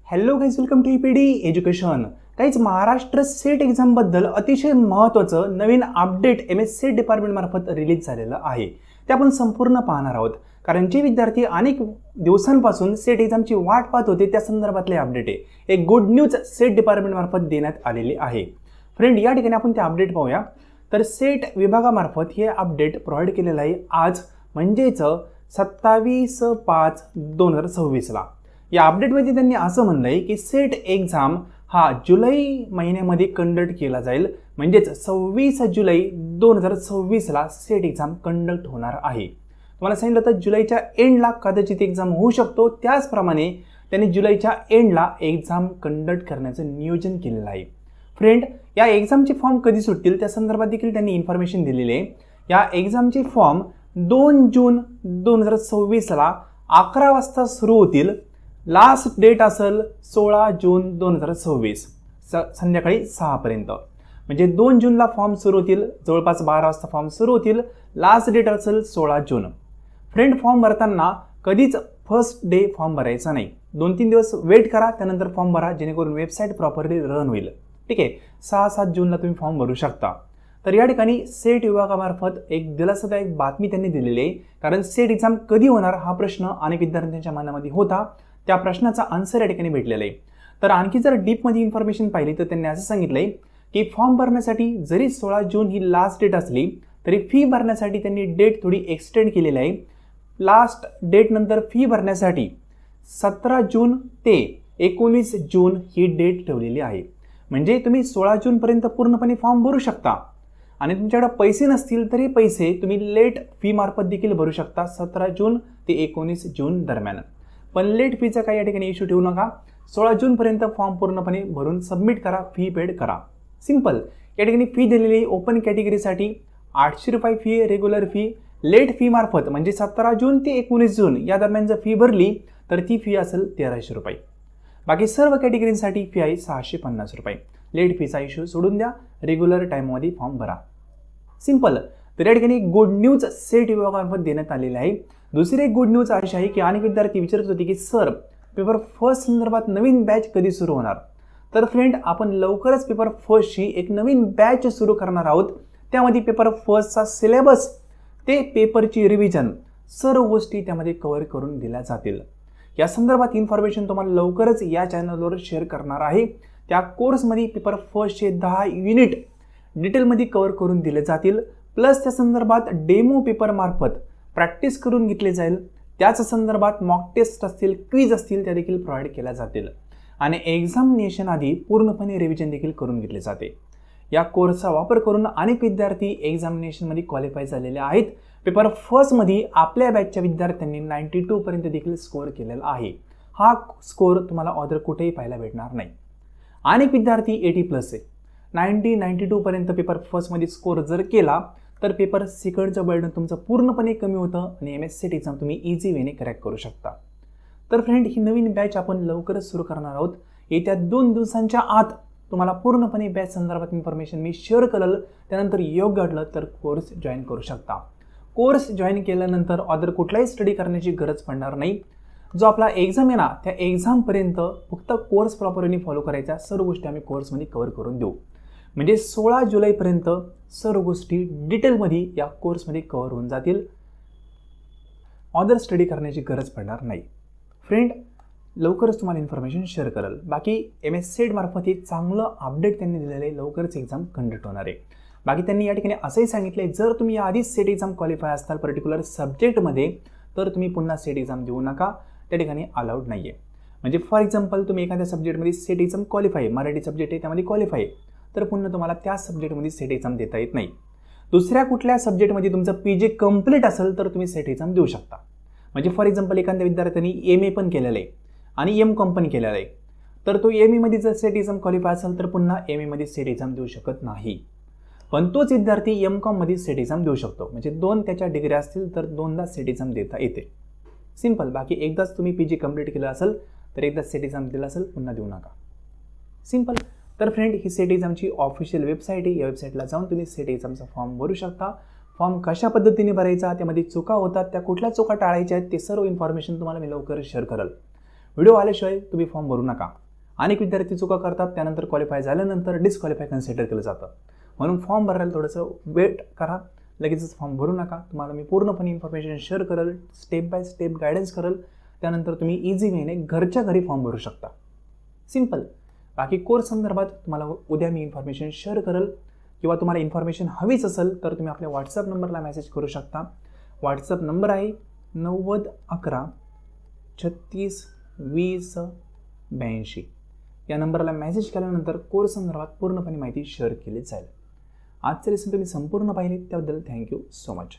Hello guys, welcome to EPD education. Guys, Maharashtra SET एक्झामबद्दल अतिशय महत्त्वाचं नवीन अपडेट MSc डिपार्टमेंटमार्फत रिलीज झालेलं आहे. ते आपण संपूर्ण पाहणार आहोत, कारण जे विद्यार्थी अनेक दिवसांपासून सेट एक्झामची वाट पाहत होते त्या संदर्भातले अपडेट आहे. एक गुड न्यूज सेट डिपार्टमेंटमार्फत देण्यात आलेली आहे. फ्रेंड, या ठिकाणी आपण ते अपडेट पाहूया. तर सेट विभागामार्फत हे अपडेट प्रोव्हाइड केलेलं आहे आज, म्हणजेच 27/5/2026ला. या अपडेटमध्ये त्यांनी असं म्हणलं आहे की सेट एक्झाम हा जुलै महिन्यामध्ये कंडक्ट केला जाईल, म्हणजेच 26 जुलै 2026ला सेट एक्झाम कंडक्ट होणार आहे. तुम्हाला सांगितलं तर जुलैच्या एंडला कदाचित एक्झाम होऊ शकतो. त्याचप्रमाणे त्यांनी जुलैच्या एंडला एक्झाम कंडक्ट करण्याचं नियोजन केलेलं आहे. फ्रेंड, या एक्झामचे फॉर्म कधी सुटतील त्या संदर्भात देखील त्यांनी इन्फॉर्मेशन दिलेली आहे. या एक्झामचे फॉर्म 2 जून 2026ला 11 वाजता सुरू होतील. लास्ट डेट असेल 16 जून 2026 संध्याकाळी 6 पर्यंत. म्हणजे 2 जूनला फॉर्म सुरू होतील, जवळपास 12 वाजता फॉर्म सुरू होतील. लास्ट डेट असेल 16 जून. फ्रेंड, फॉर्म भरताना कधीच फर्स्ट डे फॉर्म भरायचा नाही. 2-3 दिवस वेट करा, त्यानंतर फॉर्म भरा, जेणेकरून वेबसाईट प्रॉपरली रन होईल. ठीक आहे, 6-7 जूनला तुम्ही फॉर्म भरू शकता. तर या ठिकाणी सेट विभागामार्फत एक दिलासादायक बातमी त्यांनी दिलेली आहे, कारण सेट एक्झाम कधी होणार हा प्रश्न अनेक विद्यार्थ्यांच्या मनामध्ये होता. त्या प्रश्नाचा आन्सर या ठिकाणी भेटलेला आहे. तर आणखी जर डीपमध्ये इन्फॉर्मेशन पाहिली तर त्यांनी असं सांगितलं आहे की फॉर्म भरण्यासाठी जरी 16 जून ही लास्ट डेट असली तरी फी भरण्यासाठी त्यांनी डेट थोडी एक्सटेंड केलेली आहे. लास्ट डेट नंतर फी भरण्यासाठी 17 जून ते 19 जून ही डेट ठेवलेली आहे. म्हणजे तुम्ही 16 जूनपर्यंत पूर्णपणे फॉर्म भरू शकता आणि तुमच्याकडे पैसे नसतील तरी पैसे तुम्ही लेट फी मार्फत देखील भरू शकता 17 जून ते 19 जून दरम्यान. पण लेट फीचा काही या ठिकाणी इश्यू ठेवू नका. 16 जूनपर्यंत फॉर्म पूर्णपणे भरून सबमिट करा, फी पेड करा. सिंपल. या ठिकाणी फी दिलेली ओपन कॅटेगरीसाठी 800 रुपये fee, regular fee. Late fee मार्फत म्हणजे 17 जून ते 19 जून या दरम्यान जर फी भरली तर ती फी असेल 1300 रुपये. बाकी सर्व कॅटेगरीसाठी फी आहे 650 रुपये. लेट फीचा इश्यू सोडून द्या, रेग्युलर टाईममध्ये फॉर्म भरा. सिंपल. तर या ठिकाणी गुड न्यूज सेट विभागामार्फत देण्यात आलेली आहे. दुसरी एक गुड न्यूज अशी आहे की अनेक विद्यार्थी विचारत होते की सर, पेपर फर्स्ट संदर्भात नवीन बॅच कधी सुरू होणार. तर फ्रेंड, आपण लवकरच पेपर फर्स्टची एक नवीन बॅच सुरू करणार आहोत. त्यामध्ये पेपर फर्स्टचा सिलेबस ते पेपरची रिव्हिजन सर्व गोष्टी त्यामध्ये कव्हर करून दिल्या जातील. या संदर्भात इन्फॉर्मेशन तुम्हाला लवकरच या चॅनलवर शेअर करणार आहे. त्या कोर्समध्ये पेपर फर्स्टचे 10 युनिट डिटेलमध्ये कव्हर करून दिले जातील. प्लस त्या संदर्भात डेमो पेपर मार्फत प्रॅक्टिस करून घेतले जाईल. त्याच संदर्भात मॉक टेस्ट असतील, क्विज असतील, त्या देखील प्रोव्हाइड केल्या जातील. आणि एक्झामिनेशन आधी पूर्णपणे रिव्हिजन देखील करून घेतले जाते. या कोर्सचा वापर करून अनेक विद्यार्थी एक्झामिनेशनमध्ये क्वालिफाय झालेले आहेत. पेपर फर्स्टमध्ये आपल्या बॅचच्या विद्यार्थ्यांनी 92 पर्यंत देखील स्कोअर केलेला आहे. हा स्कोअर तुम्हाला अदर कुठेही पाहायला भेटणार नाही. अनेक विद्यार्थी 80+ आहे. 92 पर्यंत पेपर फर्स्टमध्ये स्कोअर जर केला तर पेपर सेकंडचं बर्डन तुमचं पूर्णपणे कमी होतं आणि MSc एक्झाम तुम्ही इझी वेने क्रॅक करू शकता. तर फ्रेंड, ही नवीन बॅच आपण लवकरच सुरू करणार आहोत. येत्या 2 दिवसांच्या आत तुम्हाला पूर्णपणे बॅच संदर्भात इन्फॉर्मेशन मी शेअर करेल. त्यानंतर योग्य वाटलं तर कोर्स जॉईन करू शकता. कोर्स जॉईन केल्यानंतर अदर कुठलाही स्टडी करण्याची गरज पडणार नाही. जो आपला एक्झाम आहे ना, त्या एक्झामपर्यंत फक्त कोर्स प्रॉपरली फॉलो करायचा. सर्व गोष्टी आम्ही कोर्समध्ये कव्हर करून देऊ. म्हणजे 16 जुलैपर्यंत सर्व गोष्टी डिटेलमध्ये या कोर्समध्ये कव्हर होऊन जातील. अदर स्टडी करण्याची गरज पडणार नाही. फ्रेंड, लवकरच तुम्हाला इन्फॉर्मेशन शेअर करेल. बाकी MSc मार्फत हे चांगलं अपडेट त्यांनी दिलेलं आहे. लवकरच एक्झाम कंडक्ट होणार आहे. बाकी त्यांनी या ठिकाणी असंही सांगितलं आहे, जर तुम्ही आधीच सेट एक्झाम क्वालिफाय असताल पर्टिक्युलर सब्जेक्टमध्ये तर तुम्ही पुन्हा सेट एक्झाम देऊ नका. त्या ठिकाणी अलाउड नाही आहे. म्हणजे फॉर एक्झाम्पल, तुम्ही एखाद्या सब्जेक्टमध्ये set exam qualify, Marathi subject आहे त्यामध्ये क्वालिफाय, तर पुन्हा तुम्हाला त्या सब्जेक्टमध्ये सेट एक्झाम देता येत नाही. दुसऱ्या कुठल्या सब्जेक्टमध्ये तुमचं PG कंप्लीट असेल तर तुम्ही सेट एक्झाम देऊ शकता. म्हणजे फॉर एक्झाम्पल, एखाद्या विद्यार्थ्यांनी MA पण केलेलं आहे आणि M.Com पण केलेलं आहे, तर तो MA जर सेट एक्झाम क्वालिफाय असेल तर पुन्हा MA सेट एक्झाम देऊ शकत नाही. पण तोच विद्यार्थी M.Com सेट एक्झाम देऊ शकतो. म्हणजे 2 त्याच्या डिग्री असतील तर 2दा सेट एक्झाम देता येते. सिंपल. बाकी एकदाच तुम्ही PG कंप्लीट केलं असेल तर एकदाच सेट एक्झाम दिला असेल, पुन्हा देऊ नका. सिंपल. तर फ्रेंड, ही सेट एक्झामची ऑफिशियल वेबसाईट आहे. या वेबसाईटला जाऊन तुम्ही सेट एक्झामचा फॉर्म भरू शकता. फॉर्म कशा पद्धतीने भरायचा, त्यामध्ये चुका होतात त्या कुठल्या चुका टाळायच्या आहेत ते सर्व इन्फॉर्मेशन तुम्हाला मी लवकर शेअर करेल. व्हिडिओ आल्याशिवाय तुम्ही फॉर्म भरू नका. अनेक विद्यार्थी चुका करतात, त्यानंतर क्वालिफाय झाल्यानंतर डिस्क्वालिफाय कन्सिडर केलं जातं. म्हणून फॉर्म भरायला थोडंसं वेट करा, लगेचच फॉर्म भरू नका. तुम्हाला मी पूर्णपणे इन्फॉर्मेशन शेअर करेल, स्टेप बाय स्टेप गायडन्स करेल. त्यानंतर तुम्ही इझी वेने घरच्या घरी फॉर्म भरू शकता. सिम्पल. बाकी कोर्स संदर्भात तुम्हाला उद्या मी इन्फॉर्मेशन शेअर करेल, किंवा तुम्हाला इन्फॉर्मेशन हवीच असेल तर तुम्ही आपल्या व्हॉट्सअप नंबरला मेसेज करू शकता. व्हॉट्सअप नंबर आहे 9011 36 20 82. या नंबरला मेसेज केल्यानंतर कोर्स संदर्भात पूर्णपणे माहिती शेअर केली जाईल. आजचे लेसन तुम्ही संपूर्ण पाहिले त्याबद्दल थँक्यू सो मच.